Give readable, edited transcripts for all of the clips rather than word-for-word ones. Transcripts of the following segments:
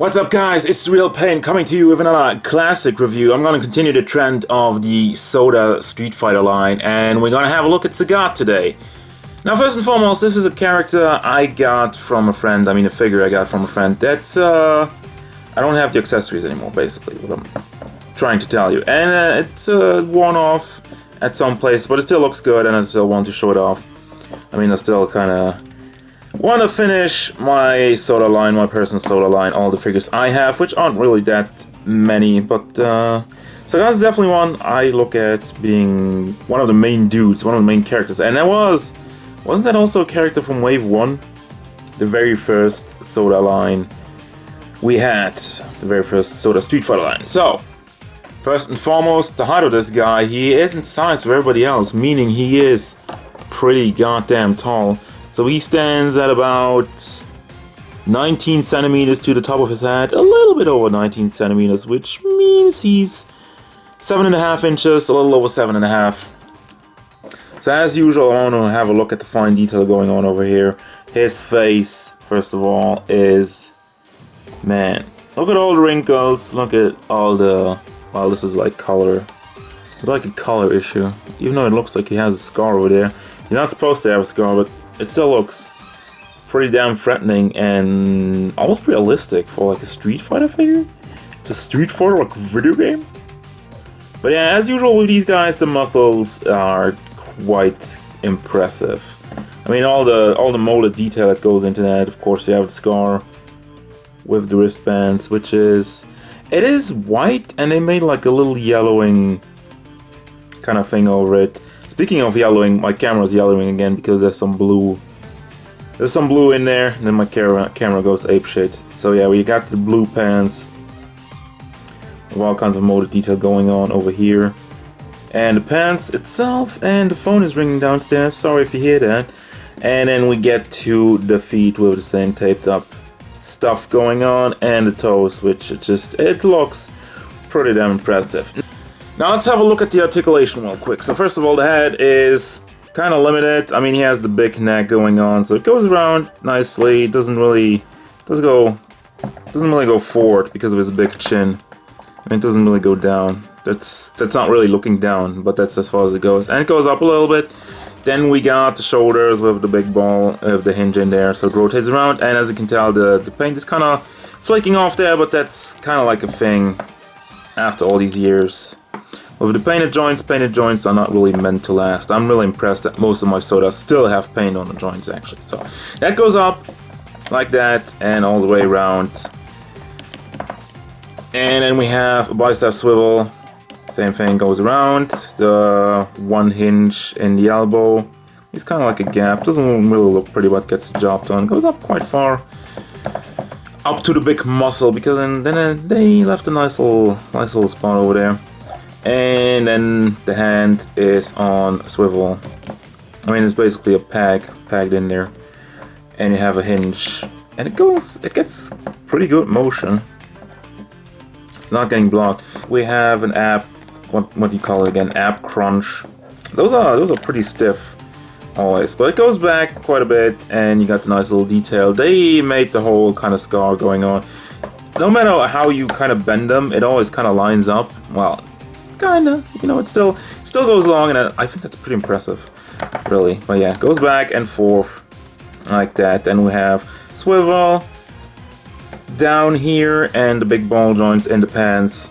What's up guys, it's the real Payne coming to you with another classic review. I'm going to continue the trend of the SOTA Street Fighter line, and we're going to have a look at Sagat today. Now first and foremost, this is a character I got from a friend, a figure I got from a friend. That's, I don't have the accessories anymore, basically, what I'm trying to tell you. And it's worn off at some place, but it still looks good and I still want to show it off. I still kind of want to finish my SOTA line, my personal SOTA line, all the figures I have, which aren't really that many, but Sagat's definitely one I look at being one of the main dudes, one of the main characters. And that wasn't that also a character from Wave 1? The very first SOTA line we had, the very first SOTA Street Fighter line. So, first and foremost, the height of this guy, he isn't sized with everybody else, meaning he is pretty goddamn tall. So he stands at about 19 centimeters to the top of his head, a little bit over 19 centimeters, which means he's 7.5 inches, a little over 7.5. So as usual, I want to have a look at the fine detail going on over here. His face, first of all, is, man, look at all the wrinkles, look at all the, well, this is like color. It's like a color issue, even though it looks like he has a scar over there. You're not supposed to have a scar, but it still looks pretty damn threatening and almost realistic for like a Street Fighter figure. It's a Street Fighter like video game. But yeah, as usual with these guys, the muscles are quite impressive. All the molded detail that goes into that. Of course, you have the scar with the wristbands, which is, it is white, and they made like a little yellowing kind of thing over it. Speaking of yellowing, my camera's yellowing again because there's some blue. There's some blue in there, and then my camera goes apeshit. So yeah, we got the blue pants with all kinds of molded detail going on over here. And the pants itself, and the phone is ringing downstairs, sorry if you hear that. And then we get to the feet with the same taped up stuff going on, and the toes, which it looks pretty damn impressive. Now let's have a look at the articulation real quick. So first of all, the head is kind of limited. He has the big neck going on, so it goes around nicely. It doesn't really go forward because of his big chin. It doesn't really go down. That's not really looking down, but that's as far as it goes. And it goes up a little bit. Then we got the shoulders with the big ball of the hinge in there, so it rotates around. And as you can tell, the paint is kind of flaking off there, but that's kind of like a thing after all these years. With the painted joints are not really meant to last. I'm really impressed that most of my SOTAs still have paint on the joints actually. So that goes up like that and all the way around. And then we have a bicep swivel. Same thing goes around. The one hinge in the elbow. It's kind of like a gap. Doesn't really look pretty, but gets the job done. Goes up quite far. Up to the big muscle, because then they left a nice little spot over there. And then the hand is on a swivel. It's basically a pegged in there. And you have a hinge. And it gets pretty good motion. It's not getting blocked. We have an ab, what do you call it again? Ab crunch. Those are pretty stiff always. But it goes back quite a bit, and you got the nice little detail. They made the whole kind of scar going on. No matter how you kind of bend them, it always kind of lines up. Well, kinda, it still goes along, and I think that's pretty impressive, really. But yeah, it goes back and forth like that. Then we have swivel down here, and the big ball joints in the pants.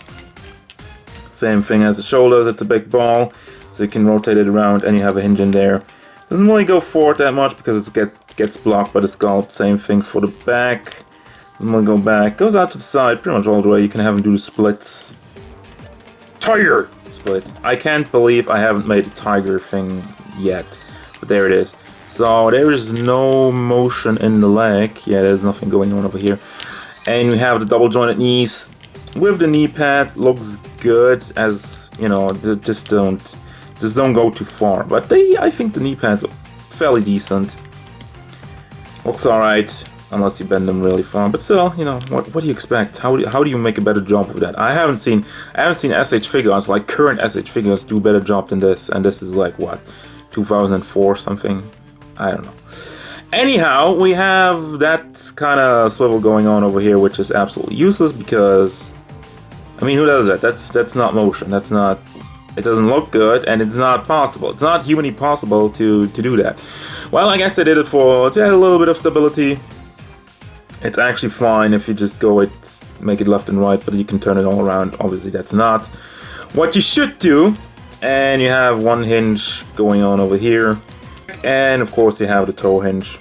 Same thing as the shoulders, it's a big ball, so you can rotate it around, and you have a hinge in there. Doesn't really go forward that much because it gets blocked by the sculpt. Same thing for the back. Doesn't really go back. Goes out to the side pretty much all the way. You can have them do the splits. Tiger split. I can't believe I haven't made a tiger thing yet, but there it is. So there is no motion in the leg. Yeah, there's nothing going on over here. And we have the double jointed knees with the knee pad. Looks good, as just don't go too far. But I think the knee pads are fairly decent. Looks alright. Unless you bend them really far, but still, what do you expect? How do you make a better job of that? I haven't seen SH figures, like current SH figures, do a better job than this, and this is like what, 2004 something? I don't know. Anyhow, we have that kind of swivel going on over here, which is absolutely useless because, I mean, who does that? That's not motion. That's not. It doesn't look good, and it's not possible. It's not humanly possible to do that. Well, I guess they did it to add a little bit of stability. It's actually fine if you just make it left and right, but you can turn it all around. Obviously, that's not what you should do. And you have one hinge going on over here. And of course you have the toe hinge,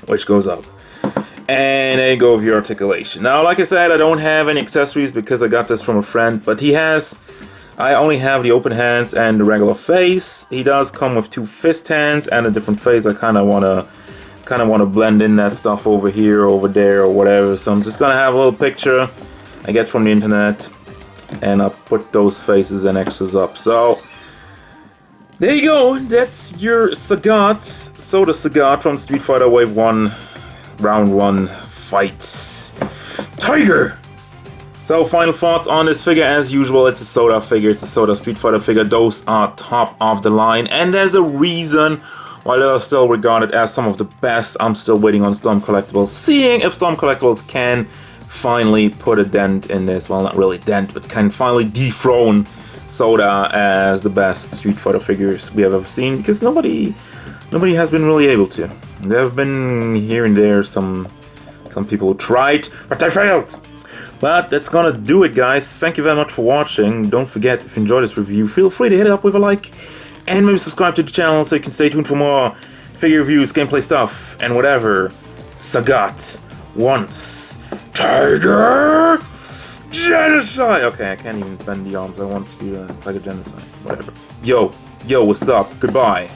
which goes up. And there you go with your articulation. Now, like I said, I don't have any accessories because I got this from a friend, but he has... I only have the open hands and the regular face. He does come with 2 fist hands and a different face. I kind of want to blend in that stuff over here, over there, or whatever. So I'm just gonna have a little picture I get from the internet, and I'll put those faces and extras up. So there you go. That's your Sagat, SOTA Sagat from Street Fighter Wave 1, Round 1 fights. Tiger! So, final thoughts on this figure. As usual, it's a SOTA figure, it's a SOTA Street Fighter figure. Those are top of the line, and there's a reason why they are still regarded as some of the best. I'm still waiting on Storm Collectibles, seeing if Storm Collectibles can finally put a dent in this. Well, not really dent, but can finally dethrone SOTA as the best Street Fighter figures we have ever seen, because nobody has been really able to. There have been here and there some people who tried, but they failed. But that's gonna do it, guys. Thank you very much for watching. Don't forget, if you enjoyed this review, feel free to hit it up with a like, and maybe subscribe to the channel so you can stay tuned for more figure reviews, gameplay stuff, and whatever Sagat wants. Tiger Genocide! Okay, I can't even bend the arms. I want to do like a genocide. Whatever. Yo, what's up? Goodbye.